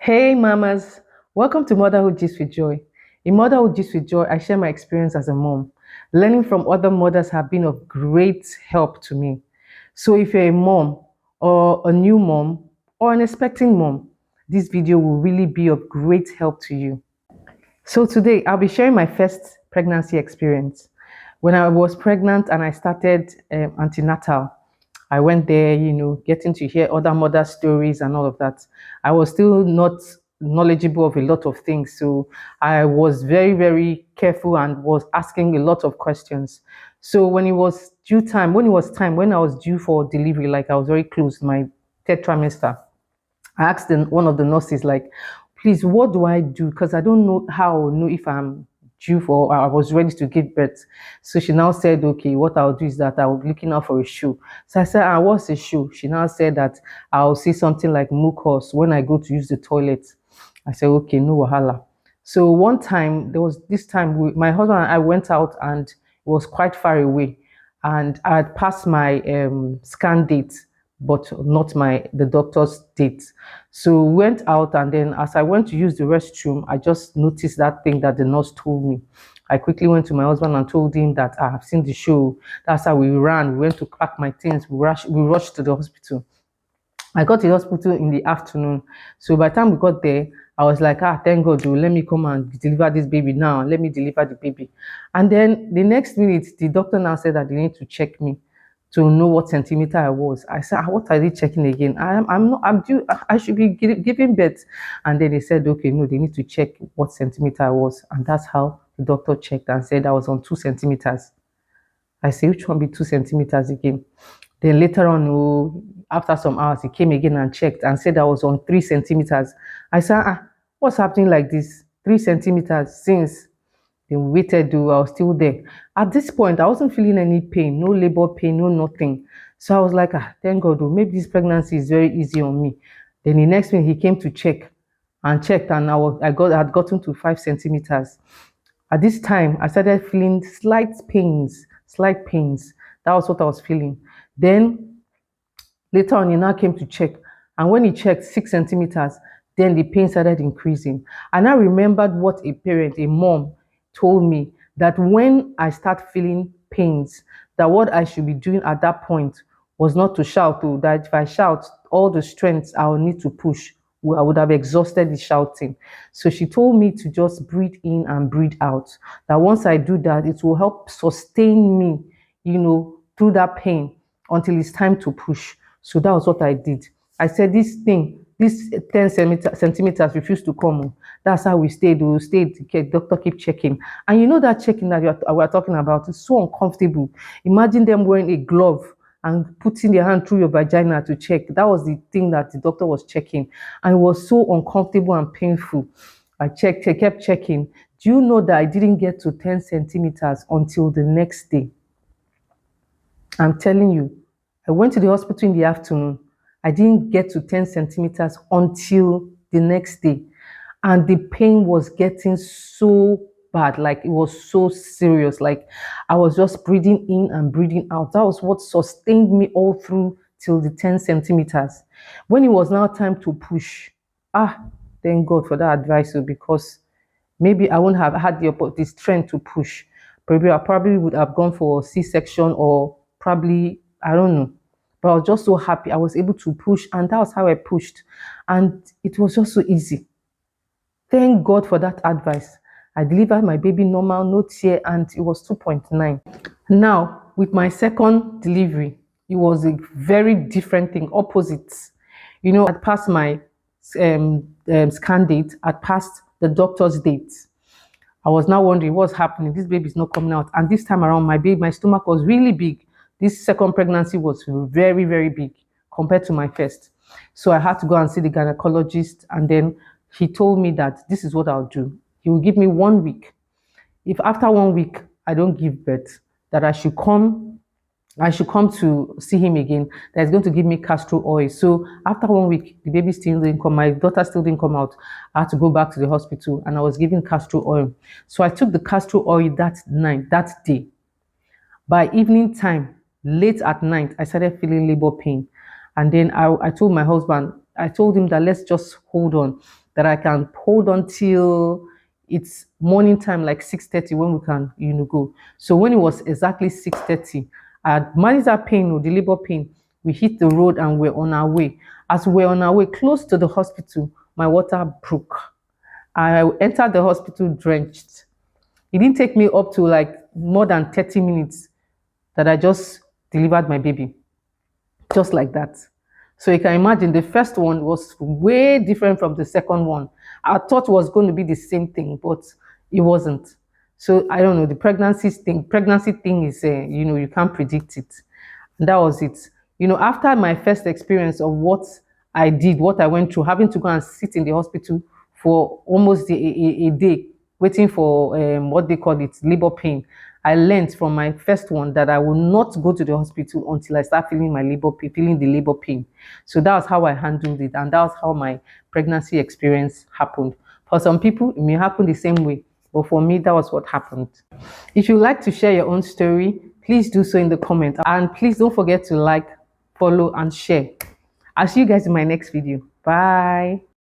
Hey mamas, welcome to Motherhood Gist with Joy. In Motherhood Gist with Joy, I share my experience as a mom. Learning from other mothers have been of great help to me. So if you're a mom or a new mom or an expecting mom, this video will really be of great help to you. So today I'll be sharing my first pregnancy experience. When I was pregnant and I started antenatal, I went there, getting to hear other mother stories and all of that. I was still not knowledgeable of a lot of things, so I was very, very careful and was asking a lot of questions. So when it was due time, when I was due for delivery, like I was very close, my third trimester, I asked one of the nurses, like, please, what do I do? Because I don't know how I know if I'm due for, I was ready to give birth. So she now said, okay, what I'll do is that I'll be looking out for a shoe. So I said, what's a shoe? She now said that I'll see something like mucus when I go to use the toilet. I said, okay, no wahala. So one time, there was this time, my husband and I went out and it was quite far away. And I had passed my scan date, but not the doctor's date. So we went out, and then as I went to use the restroom, I just noticed that thing that the nurse told me. I quickly went to my husband and told him that I have seen the show. That's how we ran. We went to pack my things. We rushed to the hospital. I got to the hospital in the afternoon. So by the time we got there, I was like, thank God, oh, let me come and deliver this baby now. Let me deliver the baby. And then the next minute, the doctor now said that they need to check me to know what centimeter I was. I said, what are they checking again? I'm not, I'm due, I should be giving birth. And then they said, okay, no, they need to check what centimeter I was. And that's how the doctor checked and said I was on 2 centimeters. I said, which one be 2 centimeters again? Then later on, oh, after some hours, he came again and checked and said I was on 3 centimeters. I said, what's happening like this? 3 centimeters since. Then we waited, though, I was still there. At this point, I wasn't feeling any pain, no labor pain, no nothing. So I was like, thank God, oh, maybe this pregnancy is very easy on me. Then the next thing he came to check and checked, and I had gotten to 5 centimeters. At this time, I started feeling slight pains, slight pains. That was what I was feeling. Then later on, he now came to check. And when he checked 6 centimeters, then the pain started increasing. And I remembered what a parent, a mom, told me that when I start feeling pains, that what I should be doing at that point was not to shout, oh, that if I shout, all the strength I will need to push, I would have exhausted the shouting. So she told me to just breathe in and breathe out. That once I do that, it will help sustain me, through that pain until it's time to push. So that was what I did. I said, this 10 centimeters refused to come. Oh. That's how we stayed. We stayed. Okay, doctor keep checking. And you know that checking that we're talking about is so uncomfortable. Imagine them wearing a glove and putting their hand through your vagina to check. That was the thing that the doctor was checking. And it was so uncomfortable and painful. I kept checking. Do you know that I didn't get to 10 centimeters until the next day? I'm telling you, I went to the hospital in the afternoon. I didn't get to 10 centimeters until the next day. And the pain was getting so bad. Like it was so serious. Like I was just breathing in and breathing out. That was what sustained me all through till the 10 centimeters. When it was now time to push, thank God for that advice, because maybe I wouldn't have had the strength to push. I probably would have gone for C-section, or probably, I don't know. But I was just so happy I was able to push, and that was how I pushed. And it was just so easy. Thank God for that advice. I delivered my baby normal, no tear, and it was 2.9. Now, with my second delivery, it was a very different thing, opposites. I'd passed my scan date, I'd passed the doctor's date. I was now wondering what's happening. This baby is not coming out. And this time around, my stomach was really big. This second pregnancy was very, very big compared to my first. So I had to go and see the gynecologist. And then he told me that this is what I'll do. He will give me 1 week. If after 1 week I don't give birth, that I should come to see him again. That he's going to give me castor oil. So after 1 week, the baby still didn't come. My daughter still didn't come out. I had to go back to the hospital, and I was given castor oil. So I took the castor oil that night, that day. By evening time, late at night, I started feeling labor pain. And then I told my husband, I told him that let's just hold on. that I can hold on till it's morning time, like 6:30, when we can, go. So when it was exactly 6:30, I had managed that pain, or the labor pain. We hit the road and we're on our way. As we're on our way close to the hospital, my water broke. I entered the hospital drenched. It didn't take me up to like more than 30 minutes that I just delivered my baby, just like that. So you can imagine the first one was way different from the second one. I thought it was going to be the same thing, but it wasn't. So I don't know. The pregnancy thing is, you can't predict it. And that was it. After my first experience of what I did, what I went through, having to go and sit in the hospital for almost a day, waiting for what they call it, labor pain. I learned from my first one that I will not go to the hospital until I start feeling my labor pain, feeling the labor pain. So that was how I handled it, and that was how my pregnancy experience happened. For some people, it may happen the same way, but for me, that was what happened. If you'd like to share your own story, please do so in the comment. And please don't forget to like, follow, and share. I'll see you guys in my next video. Bye.